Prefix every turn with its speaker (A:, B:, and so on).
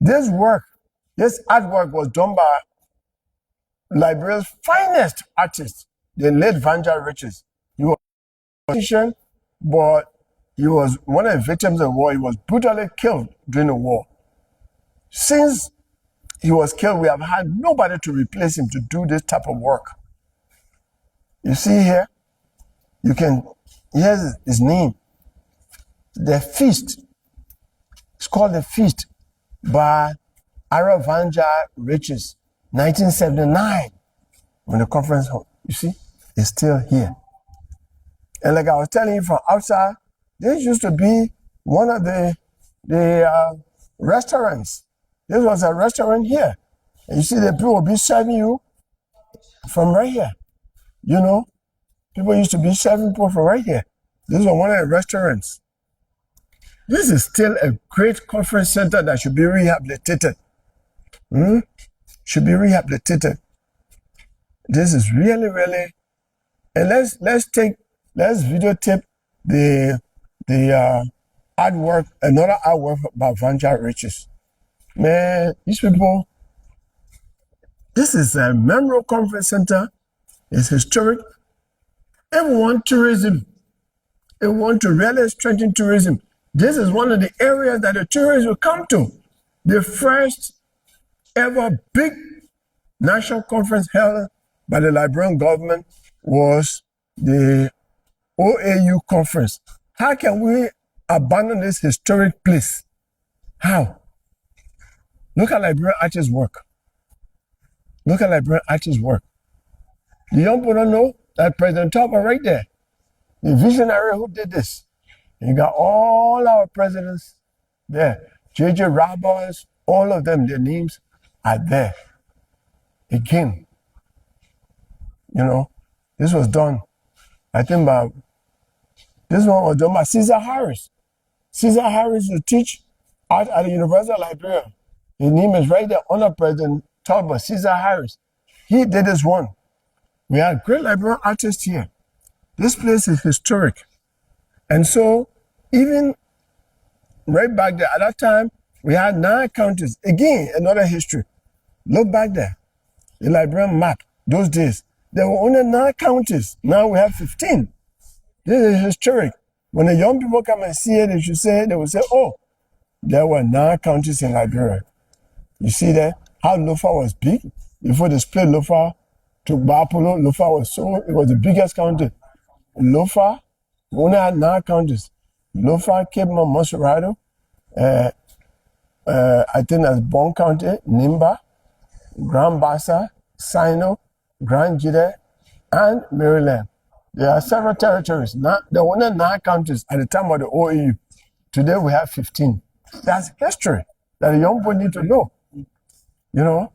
A: This artwork was done by Liberia's finest artist, the late Vanja Riches. He was a musician, but he was one of the victims of the war. He was brutally killed during the war. Since he was killed, we have had nobody to replace him to do this type of work. You see here, here's his name. The Feast. It's called The Feast by Vanja Riches, 1979, when the conference held. You see, it's still here. And like I was telling you from outside, this used to be one of the restaurants. This was a restaurant here. And you see the people will be serving you from right here. You know, people used to be serving people from right here. This was one of the restaurants. This is still a great conference center that should be rehabilitated. Should be rehabilitated. This is really, really, and let's videotape the artwork, another artwork by Vanja Riches. Man, these people, this is a memorable conference center. It's historic. Everyone tourism. They want to really strengthen tourism. This is one of the areas that the tourists will come to. The first ever big national conference held by the Liberian government was the OAU conference. How can we abandon this historic place? How? Look at Liberian artists' work. Look at Liberian artists' work. The young people don't know that President Tauber right there, the visionary who did this. You got all our presidents there. J.J. Roberts, all of them, their names are there. Again, you know, this was done, I think this one was done by Cllr Harris. Cllr Harris will teach art at the University of Liberia. His name is right there under President Tauber, Cllr Harris. He did this one. We had great Liberian artists here. This place is historic. And so, even right back there, at that time, we had 9 counties. Again, another history. Look back there. The Liberian map, those days, there were only 9 counties. Now we have 15. This is historic. When the young people come and see it, they will say, oh, there were 9 counties in Liberia. You see there, how Lofa was big. Before they split Lofa to Bapolo, Lofa was the biggest county. Lofa, we only had 9 counties. Lofa, Cape Mount, Monrovia, I think that's Bon County, Nimba, Grand Bassa, Sino, Grand Jide, and Maryland. There are several territories. There were only 9 counties at the time of the OAU. Today we have 15. That's history that the young people need to know. You know,